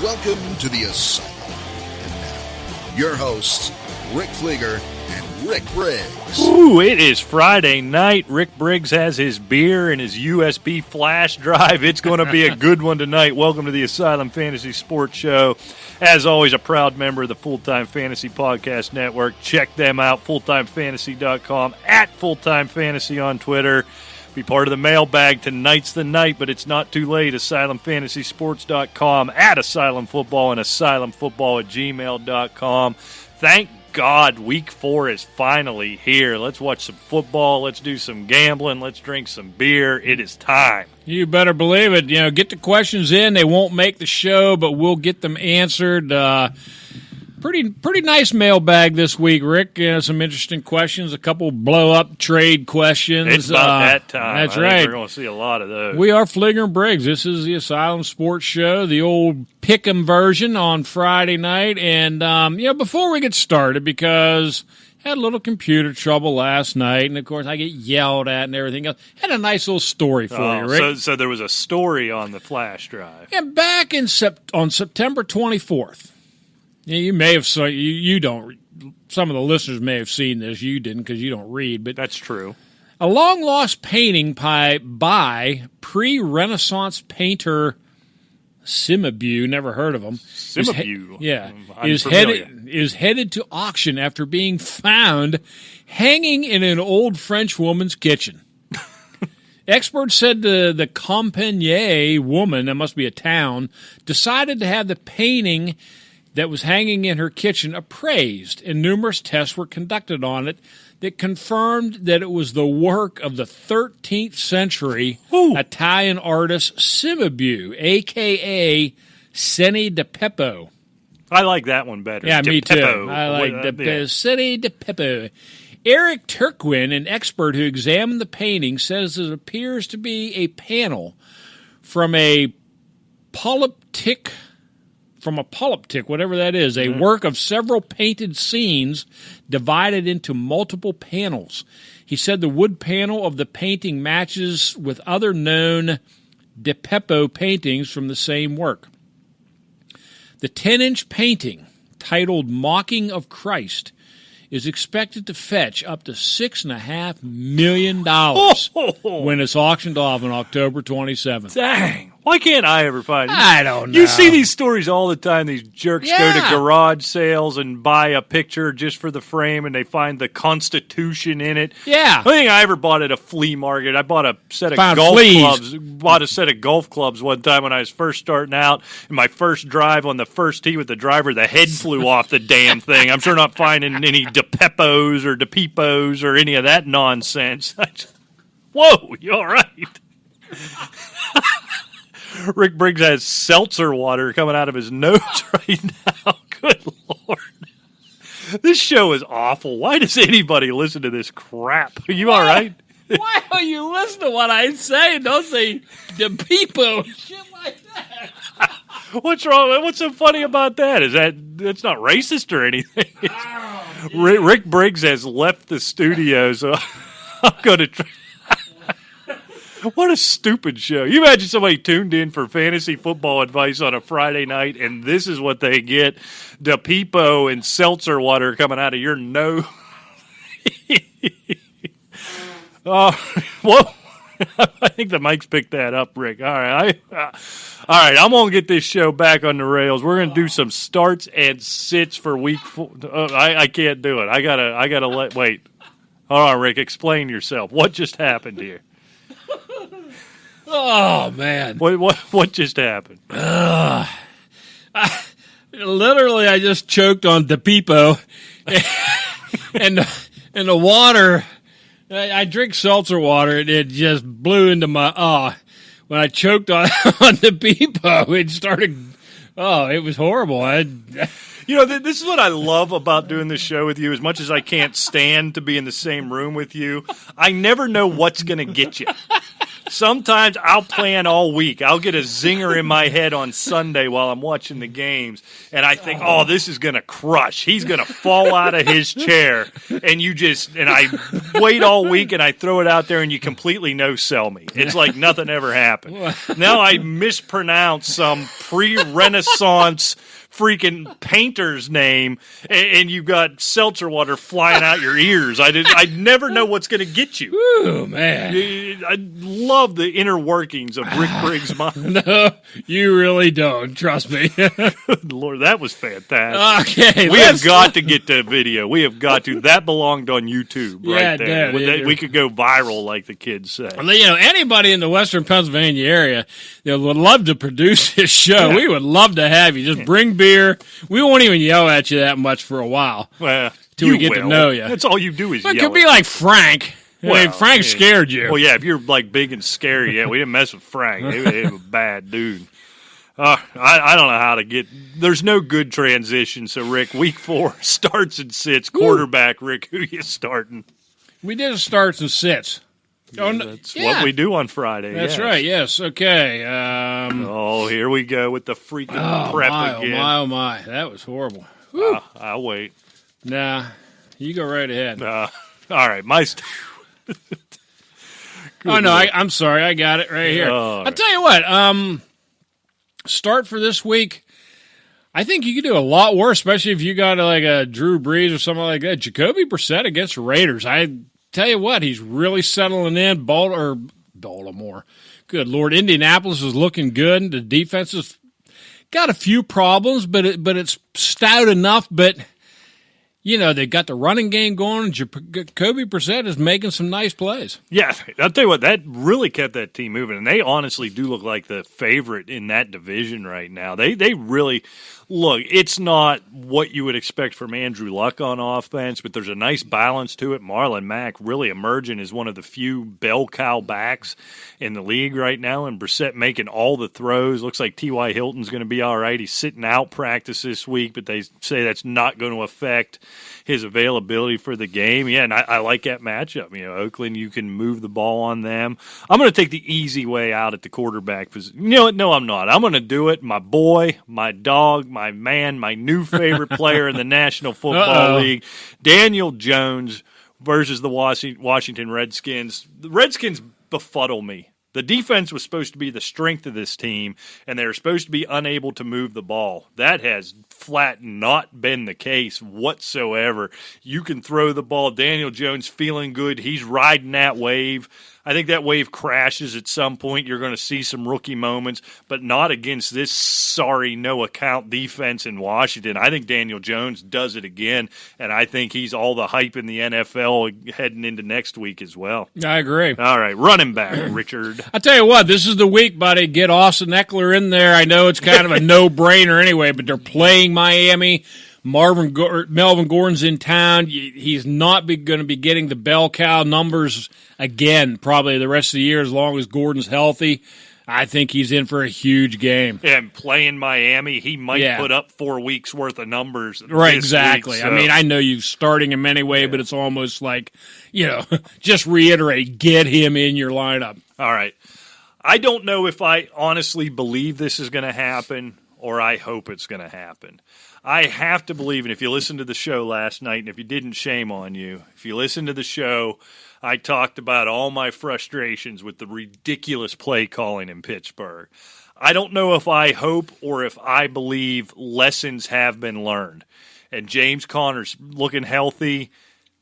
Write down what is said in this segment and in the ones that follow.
Welcome to the Asylum. And now, your hosts, Rick Fleeger and Rick Briggs. Ooh, it is Friday night. Rick Briggs has his beer and his USB flash drive. It's going to be a good one tonight. Welcome to the Asylum Fantasy Sports Show. As always, a proud member of the Full-Time Fantasy Podcast Network. Check them out, fulltimefantasy.com, at Fulltime Fantasy on Twitter. Be part of the mailbag. Tonight's the night, but it's not too late. AsylumFantasySports.com, at Asylum Football, and AsylumFootball@gmail.com. Thank God Week 4 is finally here. Let's watch some football. Let's do some gambling. Let's drink some beer. It is time. You better believe it. You know, get the questions in. They won't make the show, but we'll get them answered. Pretty nice mailbag this week, Rick. Some interesting questions, a couple blow-up trade questions. It's about that time. That's I right. think we're going to see a lot of those. We are Fleeger and Briggs. This is the Asylum Sports Show, the old pick'em version on Friday night. And, before we get started, because I had a little computer trouble last night, and, of course, I get yelled at and everything else. Had a nice little story for you, Rick. So there was a story on the flash drive. Yeah, back on September 24th. You may have saw you don't. Some of the listeners may have seen this. You didn't because you don't read. But that's true. A long lost painting by pre-Renaissance painter Cimabue. Never heard of him. Cimabue. Is headed to auction after being found hanging in an old French woman's kitchen. Experts said the Compiègne woman, that must be a town, decided to have the painting that was hanging in her kitchen appraised, and numerous tests were conducted on it that confirmed that it was the work of the 13th century Italian artist Cimabue, a.k.a. Ceni di Peppo. I like that one better. Yeah, me too. I like Ceni di Peppo. Eric Turquin, an expert who examined the painting, says it appears to be a panel from a polyptych, whatever that is, a work of several painted scenes divided into multiple panels. He said the wood panel of the painting matches with other known Di Peppo paintings from the same work. The 10-inch painting, titled Mocking of Christ, is expected to fetch up to $6.5 million when it's auctioned off on October 27th. Dang. Why can't I ever find it? I don't know. You see these stories all the time. These jerks go to garage sales and buy a picture just for the frame, and they find the Constitution in it. Yeah. The only thing I ever bought at a flea market, I bought a set of golf clubs one time when I was first starting out. In my first drive on the first tee with the driver, the head flew off the damn thing. I'm sure not finding any Di Peppos or Di Pepos or any of that nonsense. Whoa, you all right? Rick Briggs has seltzer water coming out of his nose right now. Good Lord. This show is awful. Why does anybody listen to this crap? Are you all right? Why don't you listen to what I say? Don't say the people shit like that. What's wrong? What's so funny about that? That's not racist or anything. Rick Briggs has left the studio, so I'm going to try. What a stupid show. You imagine somebody tuned in for fantasy football advice on a Friday night, and this is what they get. Di Peppo and seltzer water coming out of your nose. Whoa. I think the mics picked that up, Rick. All right, I'm going to get this show back on the rails. We're going to do some starts and sits for week 4. I can't do it. I gotta wait. Hold on, Rick. Explain yourself. What just happened here? Oh, man. What just happened? I just choked on Di Peppo, and the water. I drink seltzer water, and it just blew into my when I choked on Di Peppo, it started. Oh, it was horrible. This is what I love about doing this show with you. As much as I can't stand to be in the same room with you, I never know what's going to get you. Sometimes I'll plan all week. I'll get a zinger in my head on Sunday while I'm watching the games, and I think, oh, this is going to crush. He's going to fall out of his chair, and I wait all week, and I throw it out there, and you completely no-sell me. It's like nothing ever happened. Now I mispronounce some pre-Renaissance freaking painter's name, and you've got seltzer water flying out your ears. I never know what's going to get you. Ooh, man. I love the inner workings of Rick Briggs' mind. No, you really don't. Trust me. Good Lord, that was fantastic. Okay. We have got to get the video. We have got to. That belonged on YouTube right there. We could go viral, like the kids say. Anybody in the Western Pennsylvania area would love to produce this show. Yeah. We would love to have you. Just bring beer. We won't even yell at you that much for a while. Well, till we get to know you. That's all you do is yell. It could be like Frank. Frank scared you. Well, yeah, if you're like big and scary, we didn't mess with Frank. He was a bad dude. I don't know how to get. There's no good transition. So, Rick, week 4 starts and sits. Quarterback, Rick, who you starting? We did a starts and sits. That's what we do on Friday. That's right. Yes. Okay. Here we go with the freaking prep again. Oh my! That was horrible. I'll wait. Nah, you go right ahead. All right, my. I'm sorry. I got it right here. I'll tell you what. Start for this week. I think you could do a lot worse, especially if you got like a Drew Brees or something like that. Jacoby Brissett against the Raiders. I tell you what, he's really settling in. Baltimore. Good Lord. Indianapolis is looking good. The defense has got a few problems, but it's stout enough. But, they got the running game going. Jacoby Brissett is making some nice plays. Yeah, I'll tell you what, that really kept that team moving. And they honestly do look like the favorite in that division right now. They really – look, it's not what you would expect from Andrew Luck on offense, but there's a nice balance to it. Marlon Mack really emerging as one of the few bell cow backs in the league right now, and Brissett making all the throws. Looks like T.Y. Hilton's going to be all right. He's sitting out practice this week, but they say that's not going to affect his availability for the game. Yeah, and I like that matchup. Oakland, you can move the ball on them. I'm going to take the easy way out at the quarterback position. You know what? No, I'm not. I'm going to do it. My boy, my dog, my man, my new favorite player in the National Football League, Daniel Jones versus the Washington Redskins. The Redskins befuddle me. The defense was supposed to be the strength of this team, and they were supposed to be unable to move the ball. That has flat not been the case whatsoever. You can throw the ball. Daniel Jones feeling good. He's riding that wave. I think that wave crashes at some point. You're going to see some rookie moments, but not against this sorry, no-account defense in Washington. I think Daniel Jones does it again, and I think he's all the hype in the NFL heading into next week as well. I agree. All right, running back, Richard. I'll tell you what, this is the week, buddy. Get Austin Eckler in there. I know it's kind of a no-brainer anyway, but they're playing Miami. Melvin Gordon's in town. He's not going to be getting the bell cow numbers again probably the rest of the year as long as Gordon's healthy. I think he's in for a huge game. And playing Miami, he might put up 4 weeks' worth of numbers. Right, exactly. Week, so. I mean, I know you're starting him anyway, but it's almost like, just reiterate, get him in your lineup. All right. I don't know if I honestly believe this is going to happen or I hope it's going to happen. I have to believe, and if you listened to the show last night, and if you didn't, shame on you. If you listened to the show, I talked about all my frustrations with the ridiculous play calling in Pittsburgh. I don't know if I hope or if I believe lessons have been learned. And James Conner's looking healthy.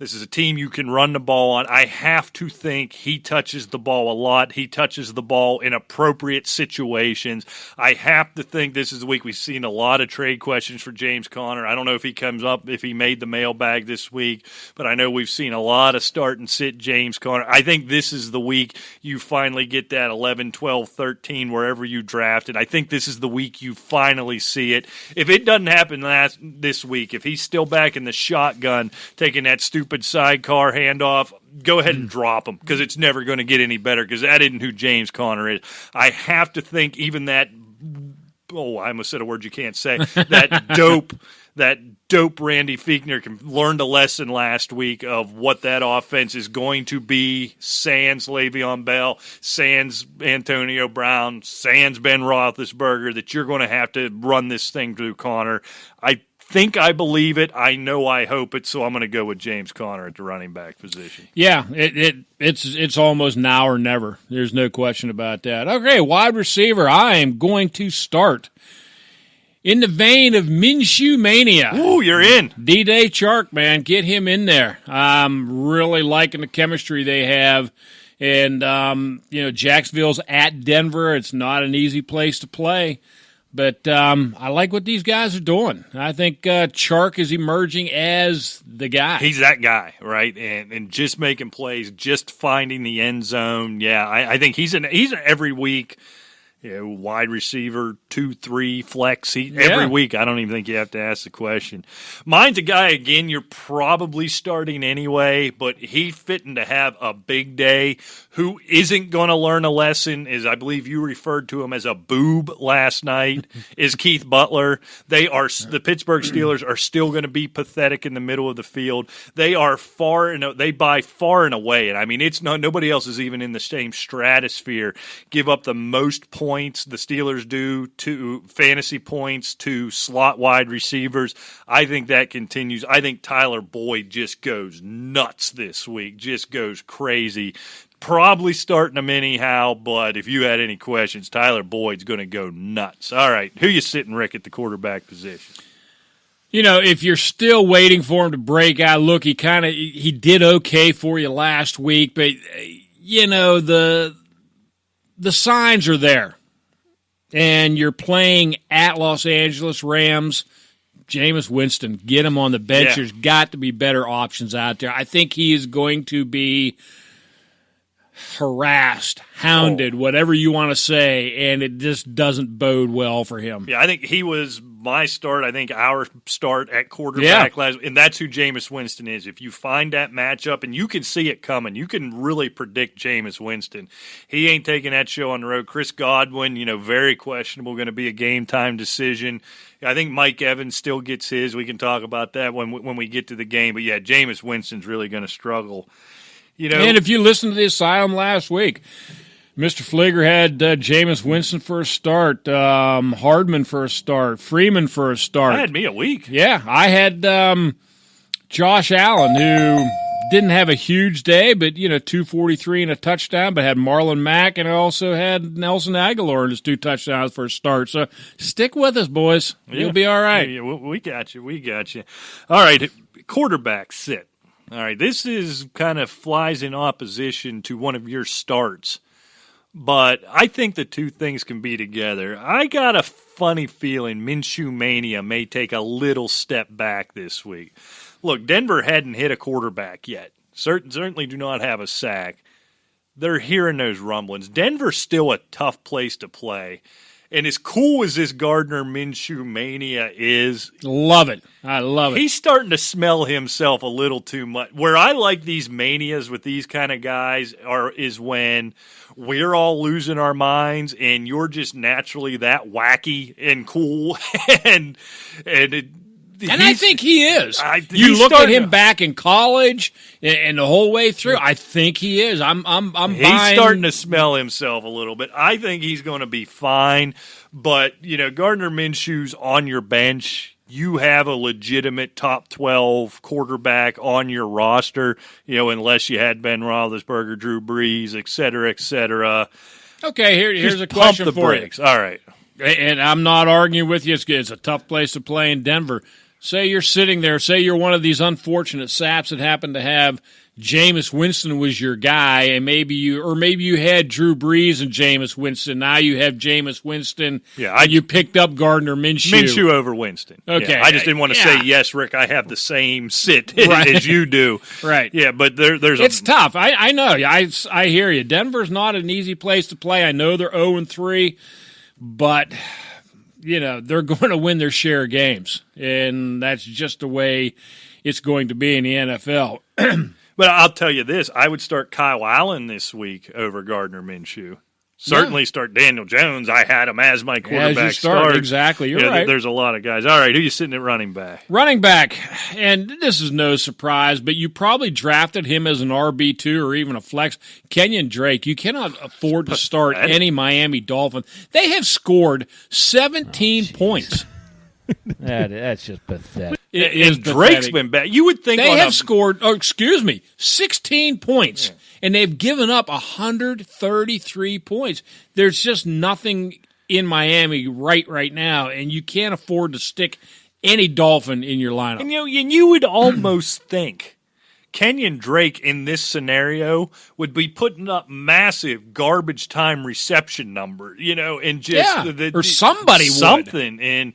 This is a team you can run the ball on. I have to think he touches the ball a lot. He touches the ball in appropriate situations. I have to think this is the week we've seen a lot of trade questions for James Conner. I don't know if he comes up, if he made the mailbag this week, but I know we've seen a lot of start and sit James Conner. I think this is the week you finally get that 11, 12, 13, wherever you drafted. I think this is the week you finally see it. If it doesn't happen this week, if he's still back in the shotgun taking that stupid sidecar handoff, go ahead and drop him because it's never going to get any better because that isn't who James Conner is. I have to think even that I almost said a word you can't say, that dope Randy Fichtner can learned a lesson last week of what that offense is going to be, sans Le'Veon Bell, sans Antonio Brown, sans Ben Roethlisberger, that you're going to have to run this thing through Connor. I think I believe it. I know I hope it, so I'm going to go with James Conner at the running back position. Yeah, it's almost now or never. There's no question about that. Okay, wide receiver, I am going to start in the vein of Minshew mania. Ooh, you're in. D-Day Chark, man, get him in there. I'm really liking the chemistry they have. And, Jacksonville's at Denver. It's not an easy place to play. But I like what these guys are doing. I think Chark is emerging as the guy. He's that guy, right? And just making plays, just finding the end zone. Yeah, I think he's an every week wide receiver, 2-3 flex. Every week. I don't even think you have to ask the question. Mine's a guy, again, you're probably starting anyway, but he's fitting to have a big day. Who isn't going to learn a lesson, is I believe you referred to him as a boob last night, is Keith Butler. The Pittsburgh Steelers are still going to be pathetic in the middle of the field. They by far and away, and I mean, it's nobody else is even in the same stratosphere, give up the most points the Steelers do to fantasy points to slot wide receivers. I think that continues. I think Tyler Boyd just goes nuts this week, just goes crazy. Probably starting him anyhow, but if you had any questions, Tyler Boyd's going to go nuts. All right, who you sitting, Rick, at the quarterback position? If you're still waiting for him to break out, look, he did okay for you last week, but the signs are there. And you're playing at Los Angeles Rams. Jameis Winston, get him on the bench. Yeah. There's got to be better options out there. I think he is going to be harassed, hounded, whatever you want to say, and it just doesn't bode well for him. Yeah, I think he was my start. I think our start at quarterback last, and that's who Jameis Winston is. If you find that matchup, and you can see it coming, you can really predict Jameis Winston. He ain't taking that show on the road. Chris Godwin, very questionable, going to be a game time decision. I think Mike Evans still gets his. We can talk about that when we get to the game. But yeah, Jameis Winston's really going to struggle. And if you listened to the Asylum last week, Mr. Fleeger had Jameis Winston for a start, Hardman for a start, Freeman for a start. I had me a week. Yeah, I had Josh Allen, who didn't have a huge day, but 243 and a touchdown, but had Marlon Mack, and I also had Nelson Aguilar in his 2 touchdowns for a start. So stick with us, boys. You'll be all right. Yeah, we got you. We got you. All right, quarterback sit. All right, this is kind of flies in opposition to one of your starts, but I think the two things can be together. I got a funny feeling Minshew Mania may take a little step back this week. Look, Denver hadn't hit a quarterback yet. Certainly do not have a sack. They're hearing those rumblings. Denver's still a tough place to play. And as cool as this Gardner Minshew mania is, love it. I love it. He's starting to smell himself a little too much. Where I like these manias with these kind of guys is when we're all losing our minds and you're just naturally that wacky and cool and I think he is. You look at him back in college and the whole way through. I think he is. I'm He's buying. Starting to smell himself a little bit. I think he's going to be fine. But Gardner Minshew's on your bench. You have a legitimate top 12 quarterback on your roster. Unless you had Ben Roethlisberger, Drew Brees, et cetera, et cetera. Okay, here's a Pump question the for brakes. you. All right. And I'm not arguing with you. It's a tough place to play in Denver. Say you're sitting there. Say you're one of these unfortunate saps that happen to have Jameis Winston was your guy, and maybe you had Drew Brees and Jameis Winston. Now you have Jameis Winston. Yeah, you picked up Gardner Minshew. Minshew over Winston. Okay, yeah, I just didn't want to say yes, Rick. I have the same sit as you do. Right. Yeah, but it's tough. I know. I hear you. Denver's not an easy place to play. I know they're 0-3, but they're going to win their share of games, and that's just the way it's going to be in the NFL. But I'll tell you this, I would start Kyle Allen this week over Gardner Minshew. Certainly start Daniel Jones. I had him as my quarterback start. Exactly, you're right. There's a lot of guys. All right, who you sitting at running back? Running back, and this is no surprise, but you probably drafted him as an RB2 or even a flex. Kenyon Drake, you cannot afford to start any Miami Dolphin. They have scored 17 points. That's just pathetic. And Drake's been bad. You would think they have scored, 16 points, and they've given up 133 points. There's just nothing in Miami right now, and you can't afford to stick any Dolphin in your lineup. And you would almost think Kenyon Drake in this scenario would be putting up massive garbage time reception number, and just or somebody something. And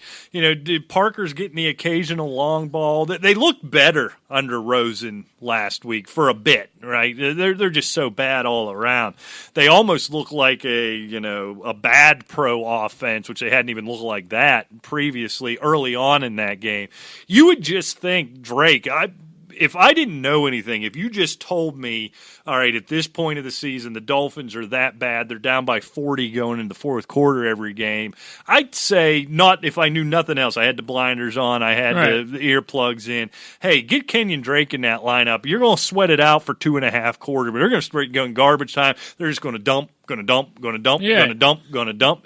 Parker's getting the occasional long ball. They look better under Rosen last week for a bit, right? They're just so bad all around. They almost look like a bad pro offense, which they hadn't even looked like that previously early on in that game. You would just think Drake. If I didn't know anything, if you just told me, all right, at this point of the season, the Dolphins are that bad, they're down by 40 going into the fourth quarter every game, I'd say, not if I knew nothing else, I had the blinders on, I had the earplugs in, hey, get Kenyon Drake in that lineup. You're going to sweat it out for 2.5 quarters, but they're going to start going garbage time. They're just going to dump. Going to dump,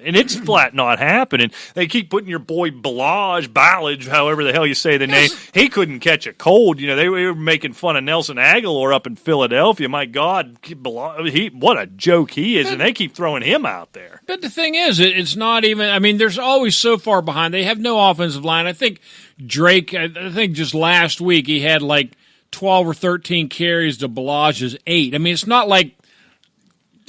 and it's flat not happening. They keep putting your boy Ballage, however the hell you say the name. He couldn't catch a cold. They were making fun of Nelson Aguilar up in Philadelphia. My God, what a joke he is, and they keep throwing him out there. But the thing is, it's not even. I mean, there's always so far behind. They have no offensive line. I think Drake. I think just last week he had like 12 or 13 carries to Ballage's 8. I mean, it's not like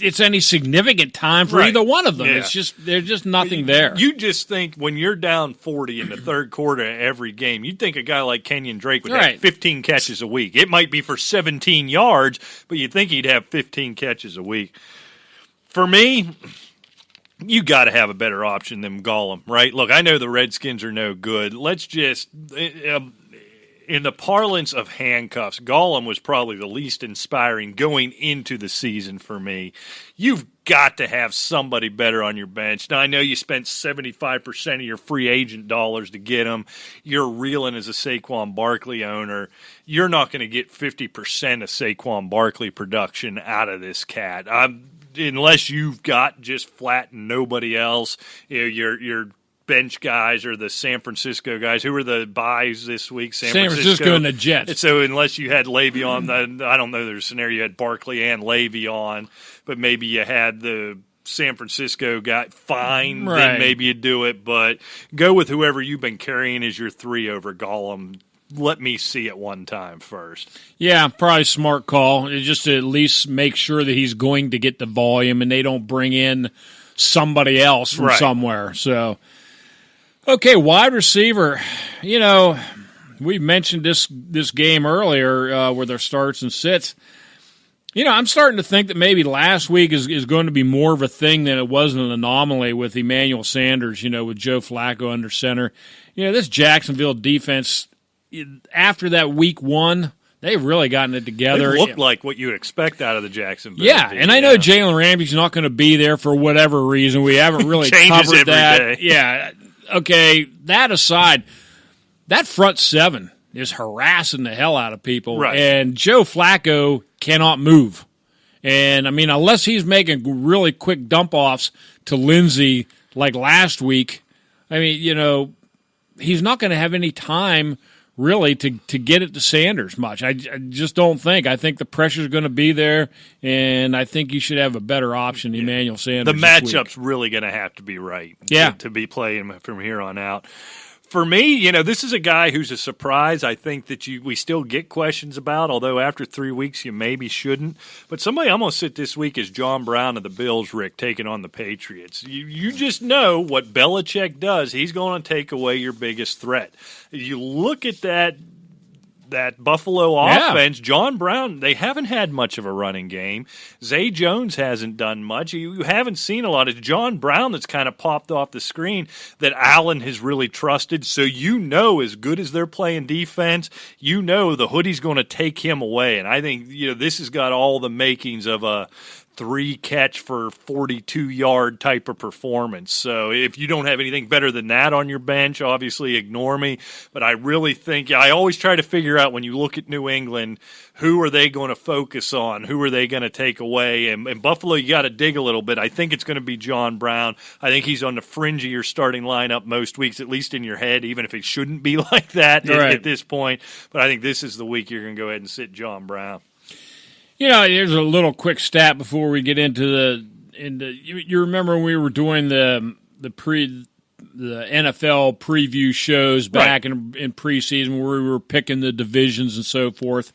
it's any significant time for either one of them. Yeah. It's just there's just nothing there. You just think when you're down 40 in the third quarter of every game, you'd think a guy like Kenyon Drake would have 15 catches a week. It might be for 17 yards, but you'd think he'd have 15 catches a week. For me, you got to have a better option than Gollum, right? Look, I know the Redskins are no good. Let's just in the parlance of handcuffs, Gollum was probably the least inspiring going into the season for me. You've got to have somebody better on your bench. Now, I know you spent 75% of your free agent dollars to get him. You're reeling as a Saquon Barkley owner. You're not going to get 50% of Saquon Barkley production out of this cat. Unless you've got just flat nobody else. Your bench guys or the San Francisco guys. Who were the buys this week? San Francisco and the Jets. So unless you had Le'Veon, I don't know, there's a scenario you had Barkley and Le'Veon, but maybe you had the San Francisco guy, fine, then maybe you do it, but go with whoever you've been carrying as your 3 over Gollum. Let me see it one time first. Yeah, probably smart call. Just to at least make sure that he's going to get the volume and they don't bring in somebody else from somewhere. So, okay, wide receiver. We mentioned this game earlier where there starts and sits. I'm starting to think that maybe last week is going to be more of a thing than it was an anomaly with Emmanuel Sanders, with Joe Flacco under center. This Jacksonville defense, after that week 1, they've really gotten it together. It looked like what you would expect out of the Jacksonville team. And I know Jalen Ramsey's not going to be there for whatever reason. We haven't really covered that. Day. Yeah. Okay, that aside, that front 7 is harassing the hell out of people. Right. And Joe Flacco cannot move. And, unless he's making really quick dump-offs to Lindsey like last week, he's not going to have any time really to get it to Sanders much. I just don't think. I think the pressure's going to be there, and I think you should have a better option, Emmanuel Sanders. The matchup's really going to have to be right to be playing from here on out. For me, this is a guy who's a surprise. I think that we still get questions about, although after 3 weeks you maybe shouldn't. But somebody I'm going to sit this week is John Brown of the Bills, Rick, taking on the Patriots. You just know what Belichick does. He's going to take away your biggest threat. You look at that Buffalo offense, John Brown, they haven't had much of a running game. Zay Jones hasn't done much. You haven't seen a lot. It's John Brown that's kind of popped off the screen that Allen has really trusted. So as good as they're playing defense, the hoodie's going to take him away. And I think this has got all the makings of a 3-catch for 42-yard type of performance. So if you don't have anything better than that on your bench, obviously ignore me. But I really think I always try to figure out when you look at New England, who are they going to focus on? Who are they going to take away? And Buffalo, you got to dig a little bit. I think it's going to be John Brown. I think he's on the fringe of your starting lineup most weeks, at least in your head, even if it shouldn't be like that at this point. But I think this is the week you're going to go ahead and sit John Brown. You know, here's a little quick stat before we get into you remember when we were doing the NFL preview shows back in preseason where we were picking the divisions and so forth.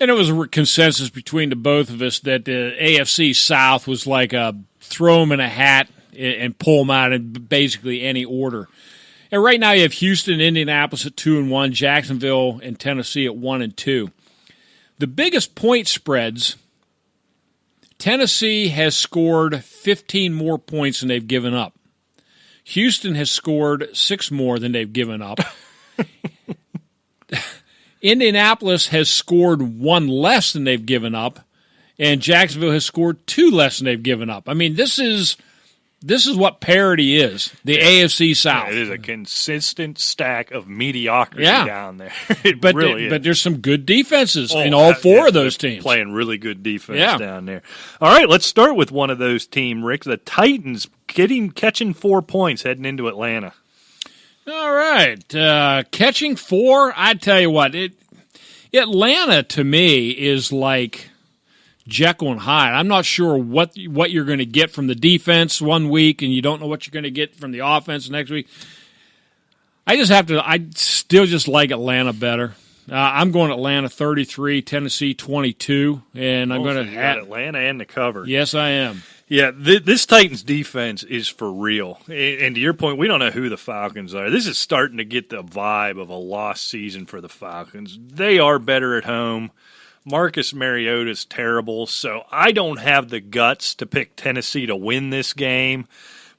And it was a consensus between the both of us that the AFC South was like a throw them in a hat and pull them out in basically any order. And right now you have Houston, Indianapolis at 2-1, Jacksonville and Tennessee at 1-2. The biggest point spreads, Tennessee has scored 15 more points than they've given up. Houston has scored 6 more than they've given up. Indianapolis has scored 1 less than they've given up, and Jacksonville has scored 2 less than they've given up. I mean, this is what parity is, the AFC South. It is a consistent stack of mediocrity down there. It really is. But there's some good defenses in all 4 of those teams. Playing really good defense down there. All right, let's start with one of those teams, Rick. The Titans catching 4 points heading into Atlanta. All right. Catching 4, I tell you what, Atlanta to me is like Jekyll and Hyde. I'm not sure what you're going to get from the defense one week, and you don't know what you're going to get from the offense next week. I still just like Atlanta better. I'm going Atlanta 33, Tennessee 22, and I'm going to have Atlanta and the cover. Yes, I am. Yeah, this Titans defense is for real. And to your point, we don't know who the Falcons are. This is starting to get the vibe of a lost season for the Falcons. They are better at home. Marcus Mariota's terrible, so I don't have the guts to pick Tennessee to win this game.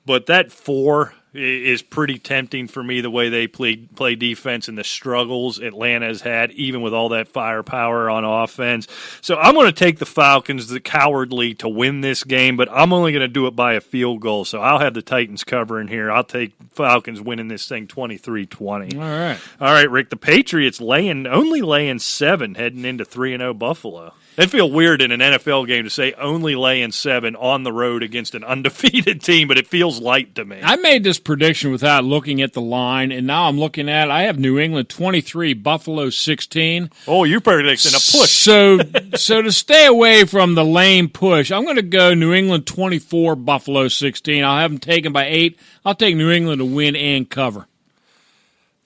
But that 4 is pretty tempting for me, the way they play defense and the struggles Atlanta has had, even with all that firepower on offense. So I'm going to take the Falcons, the cowardly, to win this game, but I'm only going to do it by a field goal. So I'll have the Titans covering here. I'll take Falcons winning this thing 23-20. All right, Rick, the Patriots only laying 7 heading into 3-0 Buffalo. It'd feel weird in an NFL game to say only laying 7 on the road against an undefeated team, but it feels light to me. I made this prediction without looking at the line, and now I'm looking at it. I have New England 23, Buffalo 16. Oh, you're predicting a push. So to stay away from the lame push, I'm going to go New England 24, Buffalo 16. I'll have them taken by 8. I'll take New England to win and cover.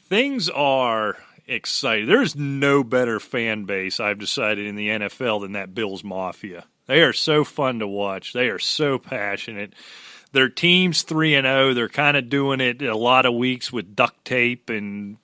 Things are excited. There's no better fan base, I've decided, in the NFL than that Bills Mafia. They are so fun to watch. They are so passionate. Their team's 3-0. They're kind of doing it a lot of weeks with duct tape and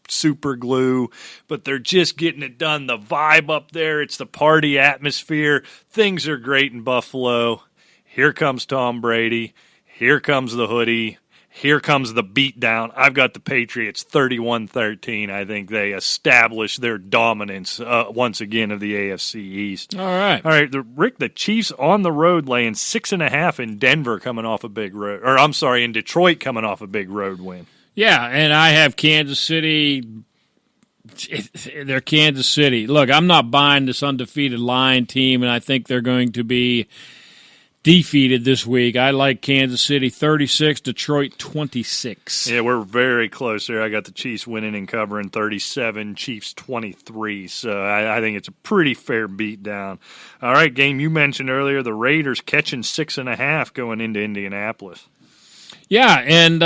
super glue, but they're just getting it done. The vibe up there, it's the party atmosphere. Things are great in Buffalo. Here comes Tom Brady. Here comes the hoodie. Here comes the beatdown. I've got the Patriots 31-13. I think they establish their dominance once again of the AFC East. All right. Rick, the Chiefs on the road laying 6.5 in Denver coming off a big road. Or I'm sorry, in Detroit coming off a big road win. Yeah, and I have Kansas City. They're Kansas City. Look, I'm not buying this undefeated Lion team, and I think they're going to be defeated this week. I like Kansas City 36, Detroit 26. Yeah, we're very close there. I got the Chiefs winning and covering 37, Chiefs 23. So I think it's a pretty fair beatdown. All right, game you mentioned earlier, the Raiders catching 6.5 going into Indianapolis. Yeah, and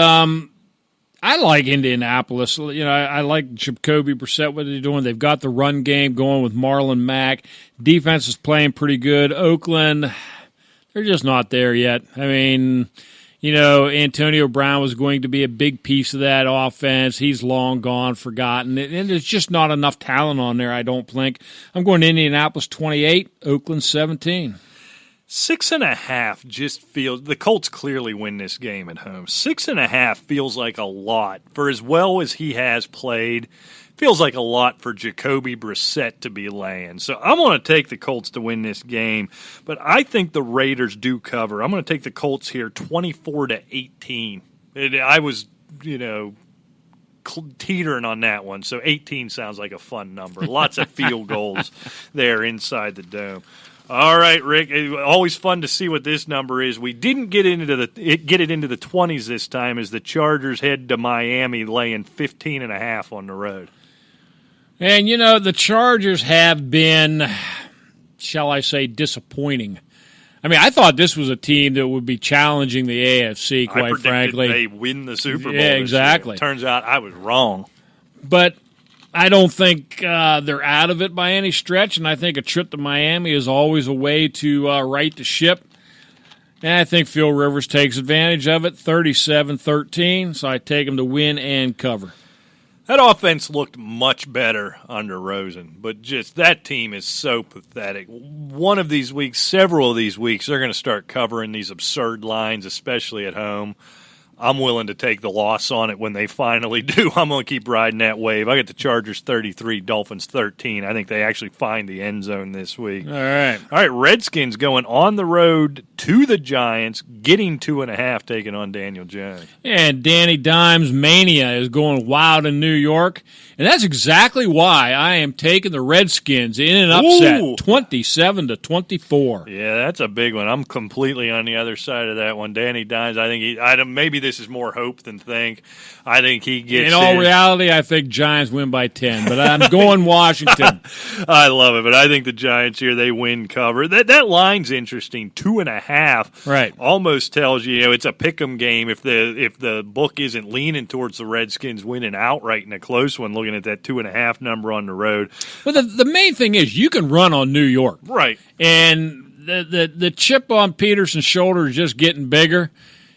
I like Indianapolis. You know, I like Jacoby Brissett, what they're doing. They've got the run game going with Marlon Mack. Defense is playing pretty good. Oakland, they're just not there yet. I mean, you know, Antonio Brown was going to be a big piece of that offense. He's long gone, forgotten. And there's just not enough talent on there, I don't think. I'm going to Indianapolis 28, Oakland 17. 6.5 just feels – the Colts clearly win this game at home. 6.5 feels like a lot. For as well as he has played, feels like a lot for Jacoby Brissett to be laying. So I'm going to take the Colts to win this game, but I think the Raiders do cover. I'm going to take the Colts here 24-18. I was, teetering on that one, so 18 sounds like a fun number. Lots of field goals there inside the dome. All right, Rick. Always fun to see what this number is. We didn't get it into the 20s this time as the Chargers head to Miami, laying 15.5 on the road. And the Chargers have been, shall I say, disappointing. I mean, I thought this was a team that would be challenging the AFC. Quite frankly, they win the Super Bowl. Yeah, exactly. Turns out I was wrong, but I don't think they're out of it by any stretch, and I think a trip to Miami is always a way to right the ship. And I think Phil Rivers takes advantage of it, 37-13, so I take him to win and cover. That offense looked much better under Rosen, but just that team is so pathetic. One of these weeks, several of these weeks, they're going to start covering these absurd lines, especially at home. I'm willing to take the loss on it when they finally do. I'm going to keep riding that wave. I got the Chargers 33, Dolphins 13. I think they actually find the end zone this week. All right, Redskins going on the road to the Giants, getting 2.5, taking on Daniel Jones. And Danny Dimes Mania is going wild in New York, and that's exactly why I am taking the Redskins in an upset, 27-24. Yeah, that's a big one. I'm completely on the other side of that one. Danny Dimes, I think maybe this is more hope than think. I think he gets in all reality, I think Giants win by 10, but I'm going Washington. I love it, but I think the Giants here, they win cover. That line's interesting, 2.5. Right. Almost tells you, it's a pick'em game if the book isn't leaning towards the Redskins winning outright in a close one, looking at that 2.5 number on the road. Well, the main thing is you can run on New York. Right. And the chip on Peterson's shoulder is just getting bigger.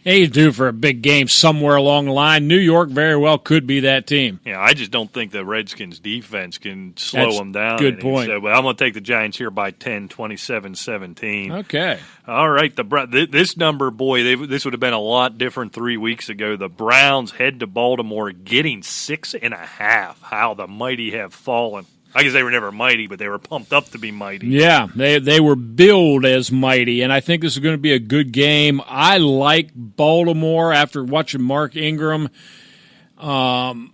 He's due for a big game somewhere along the line. New York very well could be that team. Yeah, I just don't think the Redskins' defense can slow them down. Good point. So, but I'm going to take the Giants here by 10, 27-17. Okay. All right. This number, boy, this would have been a lot different 3 weeks ago. The Browns head to Baltimore, getting 6.5. How the mighty have fallen. I guess they were never mighty, but they were pumped up to be mighty. Yeah, they were billed as mighty, and I think this is going to be a good game. I like Baltimore after watching Mark Ingram. They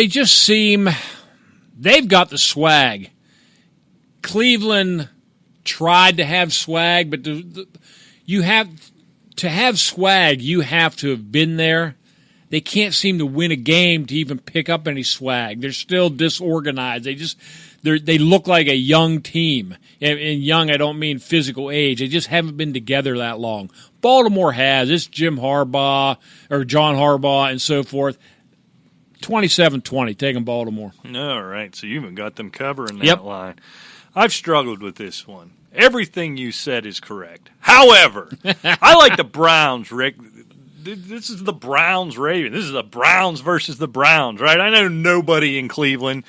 just seem – they've got the swag. Cleveland tried to have swag, but you have to have swag, you have to have been there. They can't seem to win a game to even pick up any swag. They're still disorganized. They look like a young team. And young, I don't mean physical age. They just haven't been together that long. Baltimore has. It's Jim Harbaugh or John Harbaugh and so forth. 27-20, taking Baltimore. All right, so you even got them covering that line. I've struggled with this one. Everything you said is correct. However, I like the Browns, Rick. This is the Browns-Ravens. This is the Browns versus the Browns, right? I know nobody in Cleveland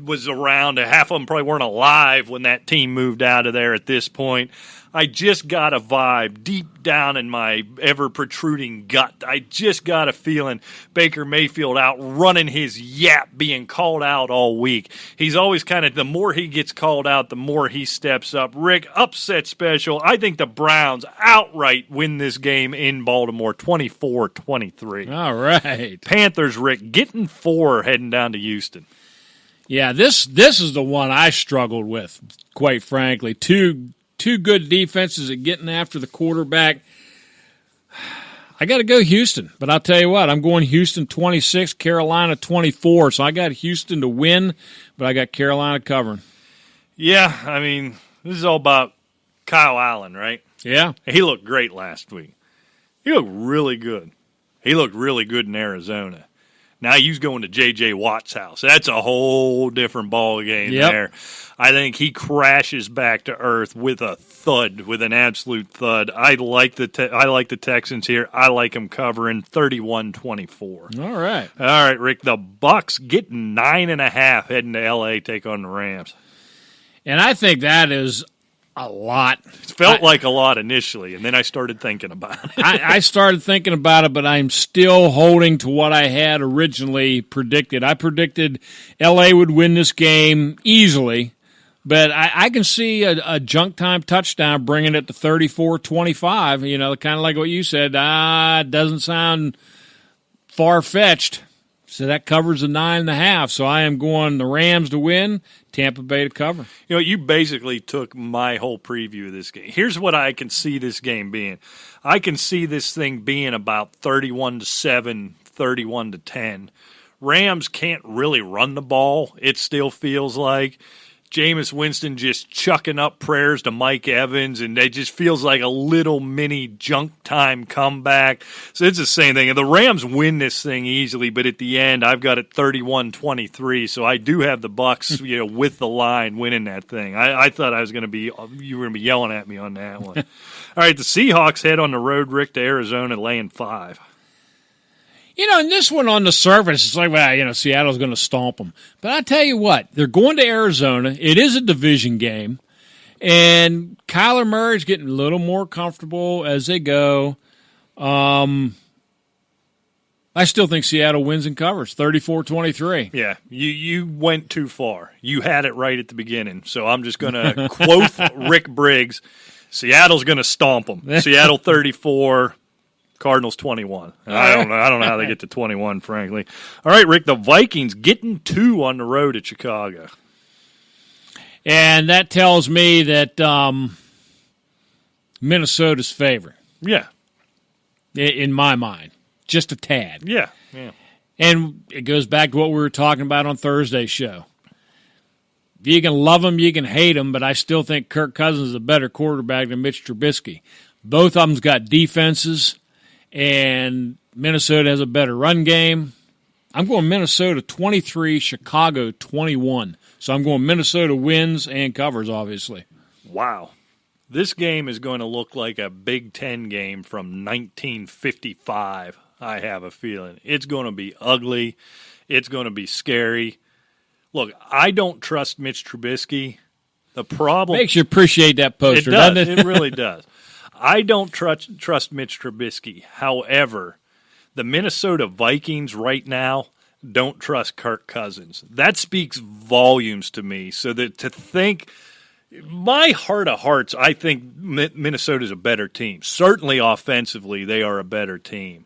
was around. Half of them probably weren't alive when that team moved out of there at this point. I just got a vibe deep down in my ever-protruding gut. I just got a feeling Baker Mayfield outrunning his yap being called out all week. He's always kind of, the more he gets called out, the more he steps up. Rick, upset special. I think the Browns outright win this game in Baltimore, 24-23. All right. Panthers, Rick, getting 4 heading down to Houston. Yeah, this is the one I struggled with, quite frankly. Two good defenses at getting after the quarterback. I got to go Houston, but I'll tell you what, I'm going Houston 26, Carolina 24. So I got Houston to win, but I got Carolina covering. Yeah, I mean, this is all about Kyle Allen, right? Yeah. He looked great last week. He looked really good. He looked really good in Arizona. Now he's going to J.J. Watt's house. That's a whole different ball game there. I think he crashes back to earth with a thud, with an absolute thud. I like the Texans here. I like them covering 31-24. All right, Rick. The Bucs getting 9.5 heading to L.A. take on the Rams. And I think that is A lot. It felt like a lot initially, and then I started thinking about it. I started thinking about it, but I'm still holding to what I had originally predicted. I predicted L.A. would win this game easily, but I can see a junk time touchdown bringing it to 34-25. You know, kind of like what you said. It doesn't sound far-fetched. So that covers the 9.5. So I am going the Rams to win, Tampa Bay to cover. You know, you basically took my whole preview of this game. Here's what I can see this game being. I can see this thing being about 31-7, 31-10. Rams can't really run the ball, it still feels like. Jameis Winston just chucking up prayers to Mike Evans, and it just feels like a little mini junk time comeback. So it's the same thing. And the Rams win this thing easily, but at the end, I've got it 31-23. So I do have the Bucs, with the line winning that thing. I thought you were going to be yelling at me on that one. All right, the Seahawks head on the road, Rick, to Arizona, laying 5. And this one on the surface, it's like, Seattle's going to stomp them. But I tell you what, they're going to Arizona. It is a division game. And Kyler Murray's getting a little more comfortable as they go. I still think Seattle wins and covers, 34-23. Yeah, you went too far. You had it right at the beginning. So I'm just going to quote Rick Briggs. Seattle's going to stomp them. Seattle 34. Cardinals 21. I don't know how they get to 21, frankly. All right, Rick, the Vikings getting 2 on the road at Chicago. And that tells me that Minnesota's favorite. Yeah. In my mind. Just a tad. Yeah. And it goes back to what we were talking about on Thursday's show. You can love him, you can hate him, but I still think Kirk Cousins is a better quarterback than Mitch Trubisky. Both of them's got defenses. And Minnesota has a better run game. I'm going Minnesota 23, Chicago 21. So I'm going Minnesota wins and covers, obviously. Wow. This game is going to look like a Big Ten game from 1955, I have a feeling. It's going to be ugly. It's going to be scary. Look, I don't trust Mitch Trubisky. The problem makes you appreciate that poster, doesn't it? It really does. I don't trust Mitch Trubisky. However, the Minnesota Vikings right now don't trust Kirk Cousins. That speaks volumes to me. So that to think, my heart of hearts, I think Minnesota's a better team. Certainly offensively, they are a better team.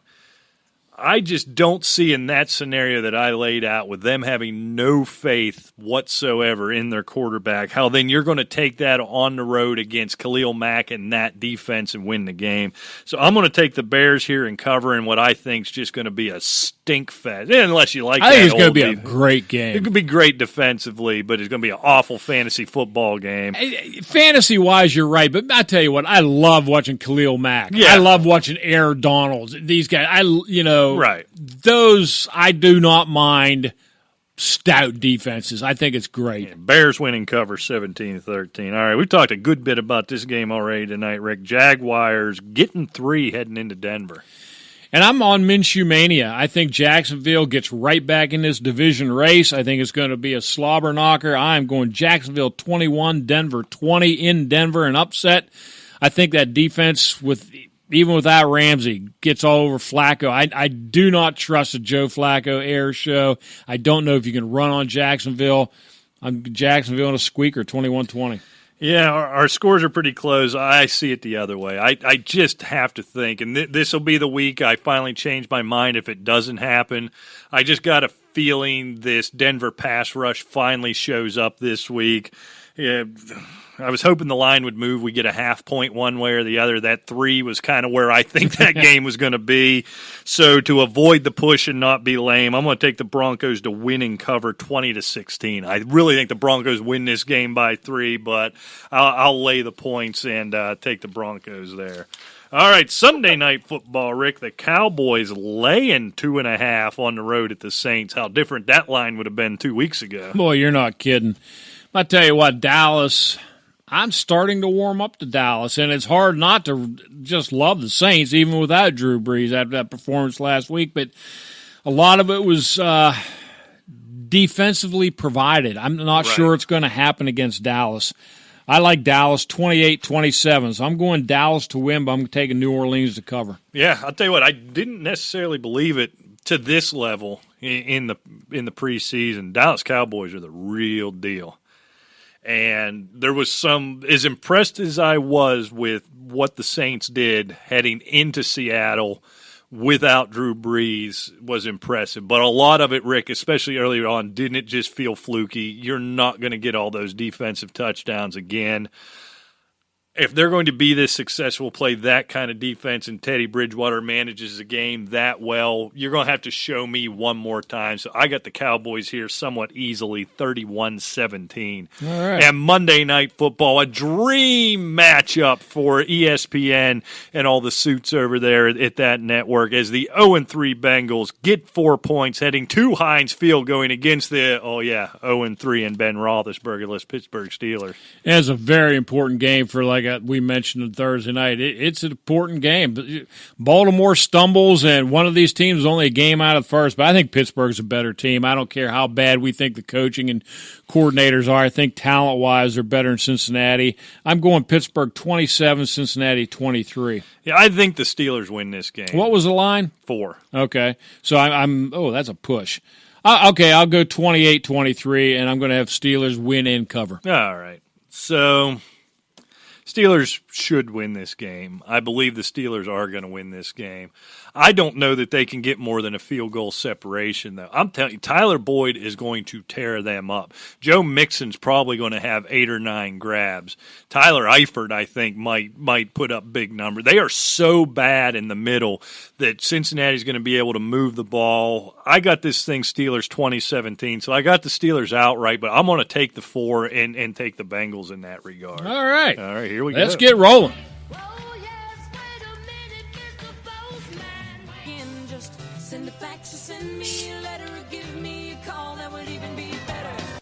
I just don't see in that scenario that I laid out with them having no faith whatsoever in their quarterback, how then you're going to take that on the road against Khalil Mack and that defense and win the game. So I'm going to take the Bears here and cover in what I think is just going to be a stink fest. Unless you like I think it's going to be a great game. It could be great defensively, but it's going to be an awful fantasy football game. Fantasy-wise, you're right, but I tell you what, I love watching Khalil Mack. Yeah. I love watching Aaron Donald. These guys, right. Those I do not mind stout defenses. I think it's great. Yeah, Bears winning cover 17-13. All right, we've talked a good bit about this game already tonight, Rick. Jaguars getting 3 heading into Denver. And I'm on Minshew mania. I think Jacksonville gets right back in this division race. I think it's going to be a slobber knocker. I'm going Jacksonville 21, Denver 20 in Denver, an upset. I think that defense, even without Ramsey, gets all over Flacco. I do not trust a Joe Flacco air show. I don't know if you can run on Jacksonville. I'm Jacksonville in a squeaker, 21-20. Yeah, our scores are pretty close. I see it the other way. I just have to think, and this will be the week I finally change my mind if it doesn't happen. I just got a feeling this Denver pass rush finally shows up this week. Yeah, I was hoping the line would move. We get a half point one way or the other. That 3 was kind of where I think that game was going to be. So to avoid the push and not be lame, I'm going to take the Broncos to win and cover 20-16. I really think the Broncos win this game by 3, but I'll lay the points and take the Broncos there. All right, Sunday Night Football, Rick. The Cowboys laying 2.5 on the road at the Saints. How different that line would have been 2 weeks ago. Boy, you're not kidding. I tell you what, Dallas, I'm starting to warm up to Dallas, and it's hard not to just love the Saints, even without Drew Brees after that performance last week. But a lot of it was defensively provided. I'm not sure it's going to happen against Dallas. I like Dallas 28-27, so I'm going Dallas to win, but I'm taking New Orleans to cover. Yeah, I'll tell you what, I didn't necessarily believe it to this level in the preseason. Dallas Cowboys are the real deal. And there was some, as impressed as I was with what the Saints did heading into Seattle without Drew Brees, was impressive. But a lot of it, Rick, especially earlier on, didn't it just feel fluky? You're not going to get all those defensive touchdowns again. If they're going to be this successful, play that kind of defense, and Teddy Bridgewater manages the game that well, you're going to have to show me one more time. So I got the Cowboys here somewhat easily, 31-17. All right. And Monday Night Football, a dream matchup for ESPN and all the suits over there at that network as the 0-3 Bengals get 4 points heading to Heinz Field going against the, 0-3 and Ben Roethlisberger-less Pittsburgh Steelers. And it's a very important game for, like we mentioned on Thursday night. It's an important game. Baltimore stumbles, and one of these teams is only a game out of first, but I think Pittsburgh's a better team. I don't care how bad we think the coaching and coordinators are. I think talent-wise they're better than Cincinnati. I'm going Pittsburgh 27, Cincinnati 23. Yeah, I think the Steelers win this game. What was the line? 4. Okay. So I'm that's a push. Okay, I'll go 28-23, and I'm going to have Steelers win and cover. All right. So Steelers should win this game. I believe the Steelers are going to win this game. I don't know that they can get more than a field goal separation, though. I'm telling you, Tyler Boyd is going to tear them up. Joe Mixon's probably going to have 8 or 9 grabs. Tyler Eifert, I think, might put up big numbers. They are so bad in the middle that Cincinnati's going to be able to move the ball. I got this thing Steelers 2017, so I got the Steelers outright, but I'm going to take the 4 and take the Bengals in that regard. All right. All right, here we go. Let's get rolling.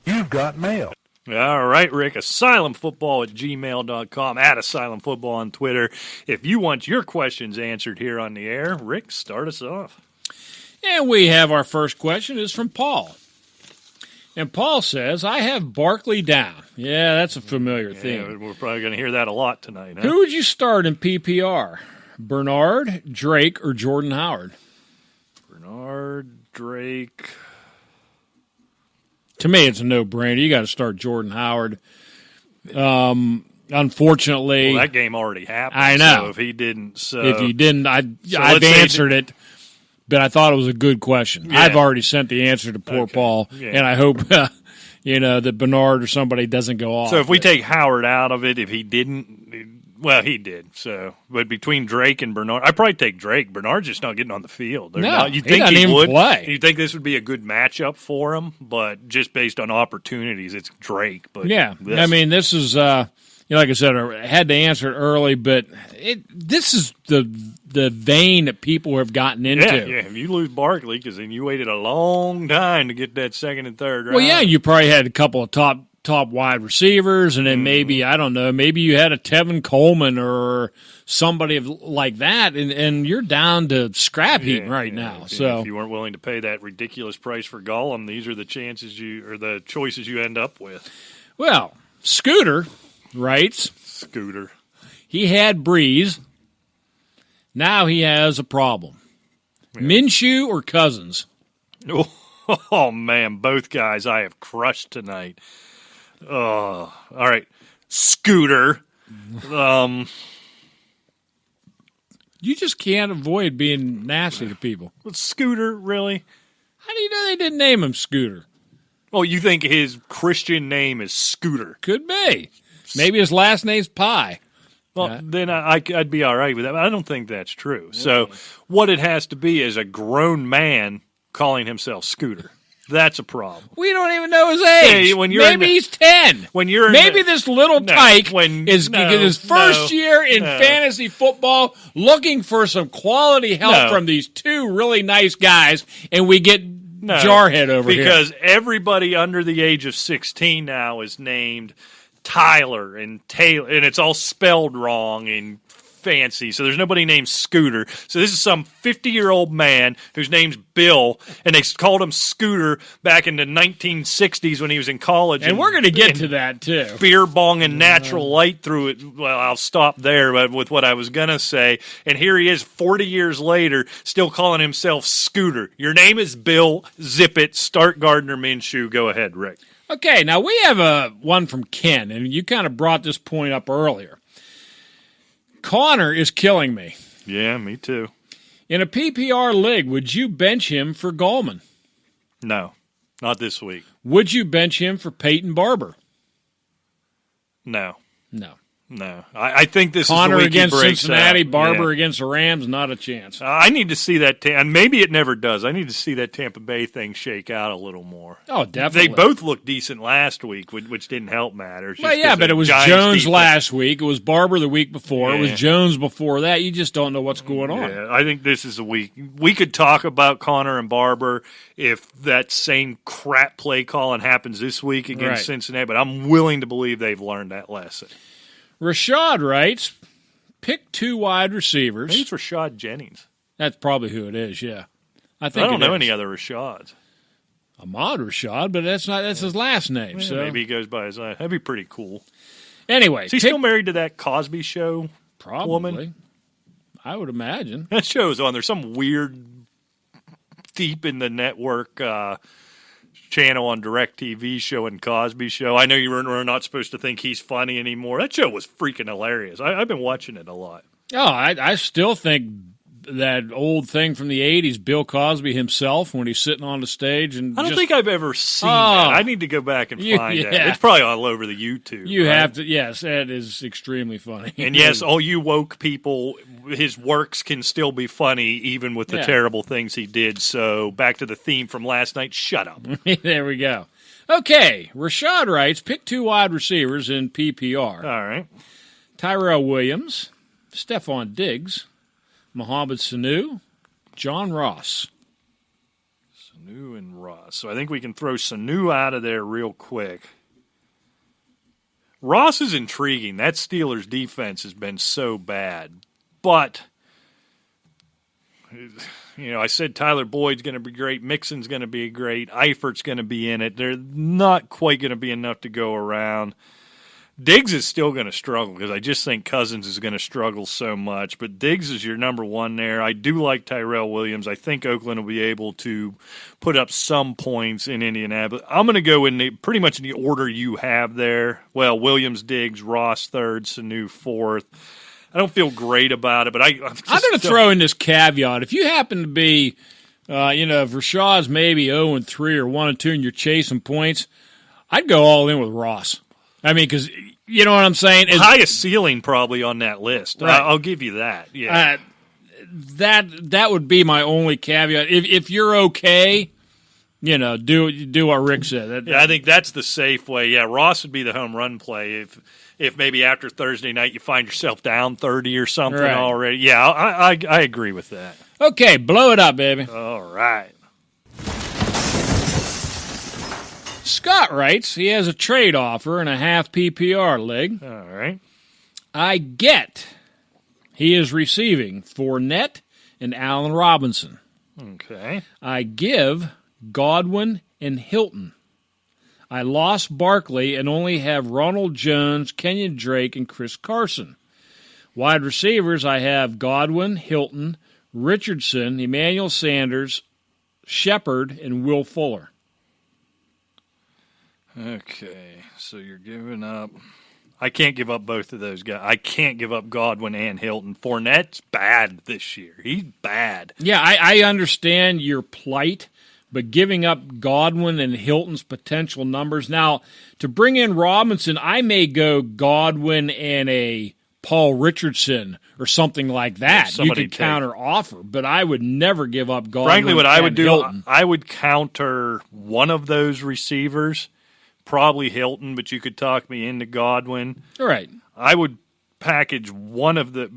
You've got mail. All right, Rick, asylumfootball@gmail.com, @asylumfootball on Twitter. If you want your questions answered here on the air, Rick, start us off. And we have our first question. It's from Paul. And Paul says, I have Barkley down. Yeah, that's a familiar theme. Yeah, we're probably going to hear that a lot tonight. Huh? Who would you start in PPR? Bernard, Drake, or Jordan Howard? Bernard, Drake. To me, it's a no-brainer. You got to start Jordan Howard. Unfortunately, Well, that game already happened. I know. So if he didn't, if you didn't, I've let's say answered it. But I thought it was a good question. Yeah. I've already sent the answer to poor Paul, Yeah. and I hope that Bernard or somebody doesn't go off. So if we take Howard out of it, if he didn't, well, he did. So, but between Drake and Bernard, I'd probably take Drake. Bernard's just not getting on the field. You think doesn't he even would play. You think this would be a good matchup for him? But just based on opportunities, it's Drake. But yeah, I mean, this is like I said, I had to answer it early, but this is the vein that people have gotten into. Yeah. If you lose Barkley, because then you waited a long time to get that second and third round. Well, yeah, you probably had a couple of top wide receivers, and then maybe, I don't know, maybe you had a Tevin Coleman or somebody like that, and you're down to scrap heap right now. So if you weren't willing to pay that ridiculous price for Gollum, these are the the choices you end up with. Well, Scooter writes, Scooter. He had Breeze. Now he has a problem. Yeah. Minshew or Cousins? Oh, man, both guys I have crushed tonight. Oh, all right. Scooter. You just can't avoid being nasty to people. Scooter, really? How do you know they didn't name him Scooter? Oh, you think his Christian name is Scooter? Could be. Maybe his last name's Pie. Well, then I'd be all right with that. But I don't think that's true. So what it has to be is a grown man calling himself Scooter. That's a problem. We don't even know his age. Hey, maybe he's 10. Maybe this little tyke is his first year in fantasy football, looking for some quality help from these two really nice guys, and we get Jarhead over here. Because everybody under the age of 16 now is named Tyler and Taylor, and it's all spelled wrong, and fancy, so there's nobody named Scooter. So this is some 50-year-old man whose name's Bill, and they called him Scooter back in the 1960s when he was in college. And we're going to get to that, too. Beer bong and natural light through it. Well, I'll stop there with what I was going to say. And here he is 40 years later, still calling himself Scooter. Your name is Bill. Zip it. Start Gardner Minshew. Go ahead, Rick. Okay, now we have one from Ken, and you kind of brought this point up earlier. Connor is killing me. Yeah, me too. In a PPR league, would you bench him for Gallman? No, not this week. Would you bench him for Peyton Barber? No. No. No, I think this Connor is the week against he breaks Cincinnati, out. Barber against the Rams, not a chance. I need to see that, and maybe it never does. I need to see that Tampa Bay thing shake out a little more. Oh, definitely. They both looked decent last week, which didn't help matters. Well, yeah, but it was Jones last week. It was Barber the week before. It was Jones before that. You just don't know what's going on. Yeah, I think this is a week. We could talk about Connor and Barber if that same crap play calling happens this week against Cincinnati, but I'm willing to believe they've learned that lesson. Rashad writes, pick 2 wide receivers. Maybe it's Rashad Jennings. That's probably who it is, yeah. I don't know any other Rashads. Ahmad Rashad, but that's his last name. So maybe he goes by his last. That'd be pretty cool. Anyway. Is he still married to that Cosby Show Probably. woman? I would imagine. That show's on. There's some weird, deep in the network channel on DirecTV showing Cosby Show. I know we're not supposed to think he's funny anymore. That show was freaking hilarious. I've been watching it a lot. Oh, I still think that old thing from the 80s, Bill Cosby himself, when he's sitting on the stage. And I don't think I've ever seen that. I need to go back and find that. It's probably all over the YouTube. You have to. Yes, that is extremely funny. And yes, all you woke people, his works can still be funny even with the terrible things he did. So back to the theme from last night, shut up. There we go. Okay, Rashad writes, pick 2 wide receivers in PPR. All right. Tyrell Williams, Stephon Diggs, Mohamed Sanu, John Ross. Sanu and Ross. So I think we can throw Sanu out of there real quick. Ross is intriguing. That Steelers defense has been so bad. But, I said Tyler Boyd's going to be great. Mixon's going to be great. Eifert's going to be in it. They're not quite going to be enough to go around. Diggs is still going to struggle because I just think Cousins is going to struggle so much. But Diggs is your number one there. I do like Tyrell Williams. I think Oakland will be able to put up some points in Indianapolis. I'm going to go in pretty much in the order you have there. Well, Williams, Diggs, Ross third, Sanu fourth. I don't feel great about it, but I'm going to throw in this caveat. If you happen to be, if Rashad's maybe 0-3 or 1-2 and you're chasing points, I'd go all in with Ross. I mean, because you know what I'm saying? Highest ceiling probably on that list. Right. I'll give you that. Yeah, that would be my only caveat. If you're okay, do what Rick said. I think that's the safe way. Yeah, Ross would be the home run play if maybe after Thursday night you find yourself down 30 or something already. Yeah, I agree with that. Okay, blow it up, baby. All right. Scott writes he has a trade offer in a half PPR league. All right. I get he is receiving Fournette and Allen Robinson. Okay. I give Godwin and Hilton. I lost Barkley and only have Ronald Jones, Kenyon Drake, and Chris Carson. Wide receivers, I have Godwin, Hilton, Richardson, Emmanuel Sanders, Shepard, and Will Fuller. Okay, so you're giving up. I can't give up both of those guys. I can't give up Godwin and Hilton. Fournette's bad this year. He's bad. Yeah, I understand your plight, but giving up Godwin and Hilton's potential numbers. Now, to bring in Robinson, I may go Godwin and a Paul Richardson or something like that. You could counter offer, but I would never give up Godwin. Frankly, what I would do, Hilton. I would counter one of those receivers. Probably Hilton, but you could talk me into Godwin. All right. I would package one of the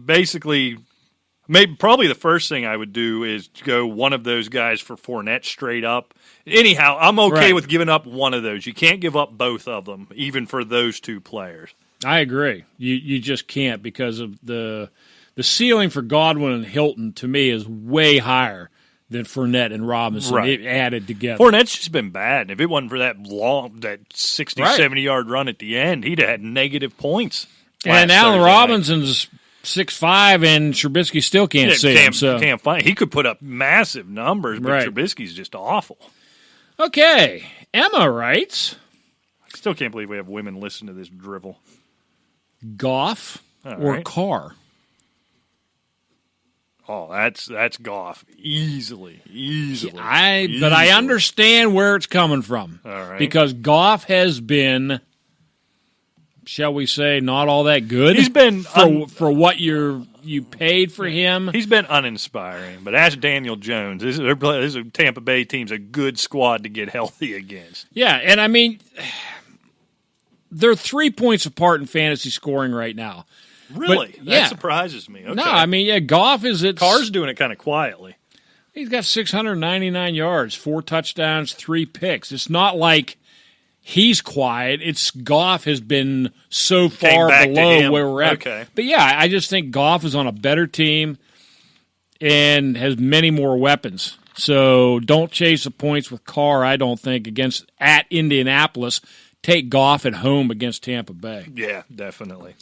probably the first thing I would do is go one of those guys for Fournette straight up. Anyhow, I'm okay with giving up one of those. You can't give up both of them, even for those two players. I agree. You just can't because of the the ceiling for Godwin and Hilton, to me, is way higher than Fournette and Robinson added together. Fournette's just been bad. If it wasn't for that 60, 70-yard run at the end, he'd have had negative points. And Allen Robinson's 6'5", and Trubisky still can't see him. So. Can't find. He could put up massive numbers, but Trubisky's just awful. Okay, Emma writes. I still can't believe we have women listen to this drivel. Goff or Carr? Oh, that's Goff. Easily. But I understand where it's coming from. All right. Because Goff has been, shall we say, not all that good. He's been for what you paid for him. He's been uninspiring. But ask Daniel Jones. This is a Tampa Bay team's a good squad to get healthy against. Yeah, and I mean, they're 3 points apart in fantasy scoring right now. Really? That surprises me. Okay. No, I mean, Goff is it. Carr's doing it kind of quietly. He's got 699 yards, 4 touchdowns, 3 picks. It's not like he's quiet. It's Goff has been so far below where we're at. Okay. But yeah, I just think Goff is on a better team and has many more weapons. So don't chase the points with Carr, I don't think, at Indianapolis. Take Goff at home against Tampa Bay. Yeah, definitely.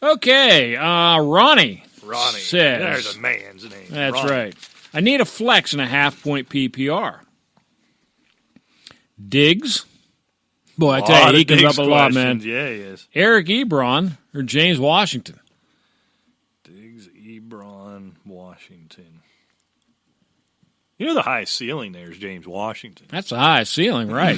Okay, Ronnie says. There's a man's name. That's Ronnie. right. I need a flex and a half-point PPR. Diggs. Boy, I tell you, he comes up a lot, man. Yeah, he is. Eric Ebron or James Washington? Diggs, Ebron, Washington. You know the highest ceiling there is James Washington. That's the highest ceiling, right.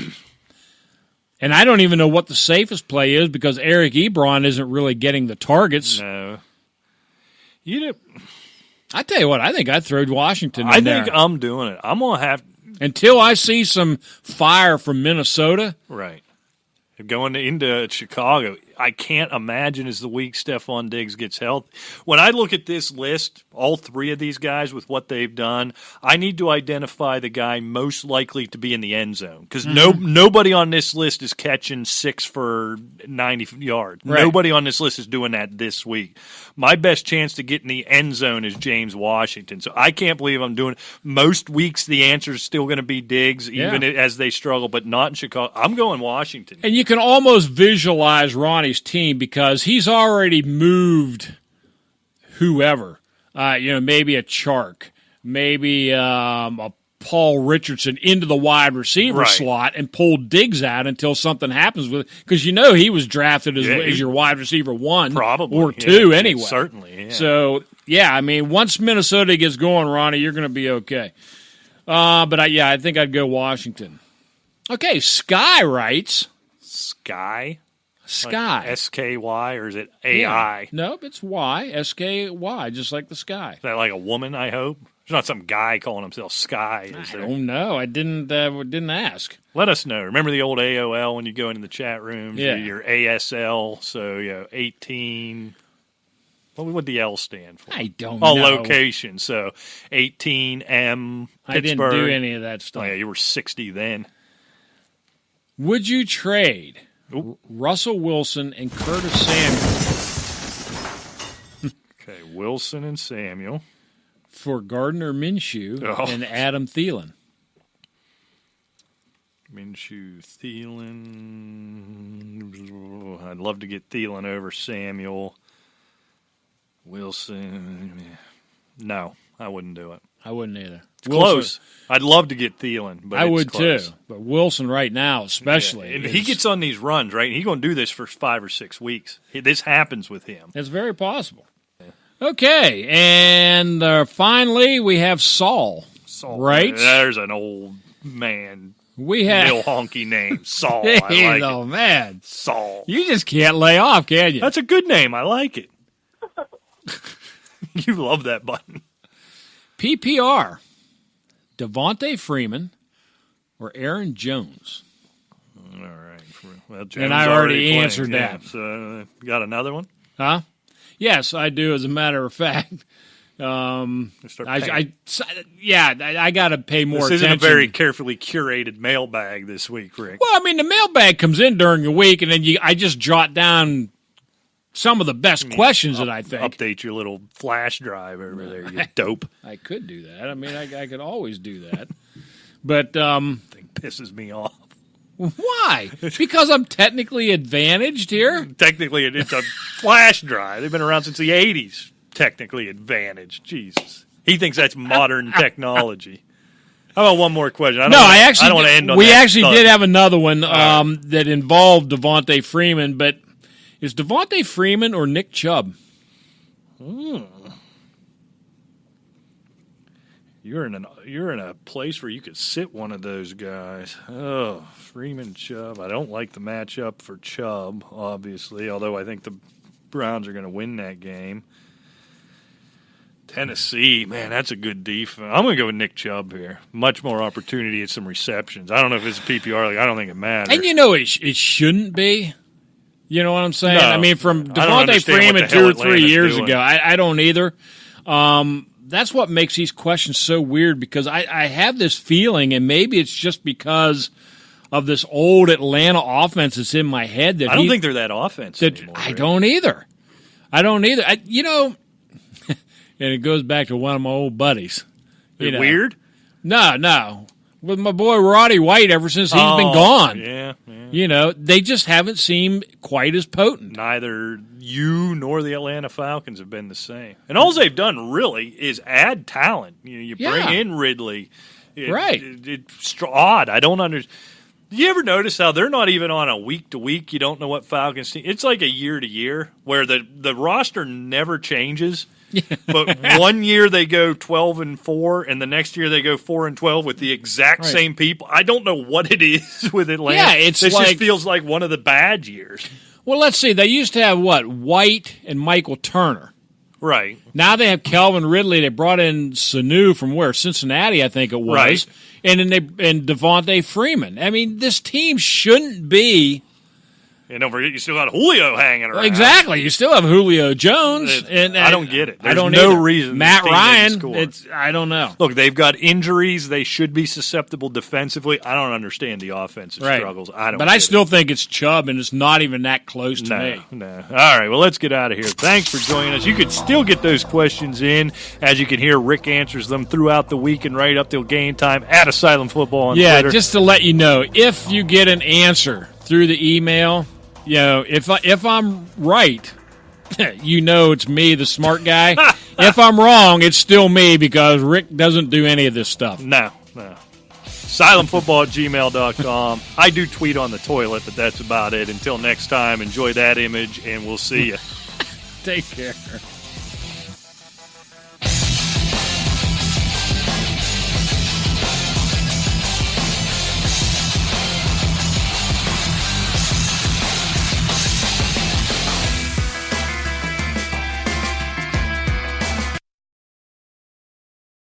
And I don't even know what the safest play is because Eric Ebron isn't really getting the targets. No. I tell you what, I think I'd throw Washington in there. I think I'm doing it. I'm going to have... Until I see some fire from Minnesota. Right. Going into Chicago, I can't imagine as the week Stephon Diggs gets healthy. When I look at this list, all 3 of these guys with what they've done, I need to identify the guy most likely to be in the end zone because nobody on this list is catching 6 for 90 yards. Right. Nobody on this list is doing that this week. My best chance to get in the end zone is James Washington. So I can't believe I'm doing it. Most weeks the answer is still going to be Diggs, even as they struggle, but not in Chicago. I'm going Washington. And you can almost visualize Ronnie's team because he's already moved whoever. Maybe a Chark, maybe a Paul Richardson into the wide receiver slot and pulled Diggs out until something happens with it. Because he was drafted as your wide receiver 1 probably, or 2 anyway. Certainly, yeah. So, once Minnesota gets going, Ronnie, you're going to be okay. I think I'd go Washington. Okay, Sky writes. Sky? Sky. Like S-K-Y, or is it A-I? Yeah. Nope, it's Y, S-K-Y, just like the sky. Is that like a woman, I hope? There's not some guy calling himself Sky, is there? I don't know. I didn't ask. Let us know. Remember the old AOL when you go into the chat rooms? Yeah. Your ASL, so 18. What would the L stand for? I don't know. Location, so 18M, Pittsburgh. I didn't do any of that stuff. Oh, yeah, you were 60 then. Would you trade Russell Wilson and Curtis Samuel? Okay, Wilson and Samuel. For Gardner Minshew and Adam Thielen. Minshew, Thielen. I'd love to get Thielen over Samuel. Wilson. No, I wouldn't do it. I wouldn't either. It's close. I'd love to get Thielen, but I would close. too. But Wilson right now, especially. Yeah. And he gets on these runs, right? He's going to do this for 5 or 6 weeks. This happens with him. It's very possible. Okay, and finally we have Saul. Right? There's an old man. We have real honky name, Saul. I like it. Man, Saul. You just can't lay off, can you? That's a good name. I like it. You love that button. PPR, Devontae Freeman or Aaron Jones? All right. Well, Jones and I already playing. answered that. So, got another one? Huh? Yes, I do, as a matter of fact. I got to pay more attention. This isn't a very carefully curated mailbag this week, Rick. Well, I mean, the mailbag comes in during the week, and then I just jot down some of the best questions that I think. Update your little flash drive over there, you dope. I could do that. I mean, I could always do that. But Thing pisses me off. why? Because I'm technically advantaged here? Technically, it's a flash drive. They've been around since the 80s. Technically advantaged. Jesus. He thinks that's modern technology. How about one more question? I don't want to end on we that. actually did have another one that involved Devontae Freeman, but is Devontae Freeman or Nick Chubb? You're in a place where you could sit one of those guys. Oh, Freeman, Chubb. I don't like the matchup for Chubb, obviously, although I think the Browns are going to win that game. Tennessee, man, that's a good defense. I'm going to go with Nick Chubb here. Much more opportunity at some receptions. I don't know if it's a PPR league. I don't think it matters. And it shouldn't be. You know what I'm saying? No, I mean, from I don't Devontae understand Freeman what the hell 2 or 3 Atlanta's years doing. ago, I don't either. That's what makes these questions so weird because I have this feeling, and maybe it's just because of this old Atlanta offense that's in my head. That I don't think they're that offensive anymore. I don't either. And it goes back to one of my old buddies. They're weird? No. With my boy Roddy White ever since he's been gone. Yeah. They just haven't seemed quite as potent. Neither you nor the Atlanta Falcons have been the same. And all they've done really is add talent. You bring in Ridley. Right. It's odd. I don't understand. Do you ever notice how they're not even on a week-to-week? You don't know what Falcons team. It's like a year-to-year where the roster never changes. But one year they go 12-4, and the next year they go 4-12 with the exact same people. I don't know what it is with Atlanta. Yeah, this just feels like one of the bad years. Well, let's see. They used to have White and Michael Turner. Right. Now they have Calvin Ridley. They brought in Sanu from where? Cincinnati, I think it was. Right. And then Devontae Freeman. I mean, this team shouldn't be. And don't forget, you still got Julio hanging around. Exactly. You still have Julio Jones. I don't get it. There's I don't no either. reason. Matt this team didn't Ryan. score. I don't know. Look, they've got injuries. They should be susceptible defensively. I don't understand the offensive struggles. I still think it's Chubb, and it's not even that close to me. No. All right, well, let's get out of here. Thanks for joining us. You could still get those questions in. As you can hear, Rick answers them throughout the week and right up till game time at Asylum Football on Twitter. Yeah, just to let you know, if you get an answer through the email, if I'm right, it's me, the smart guy. If I'm wrong, it's still me because Rick doesn't do any of this stuff. No. Asylumfootball@gmail.com. I do tweet on the toilet, but that's about it. Until next time, enjoy that image, and we'll see you. Take care.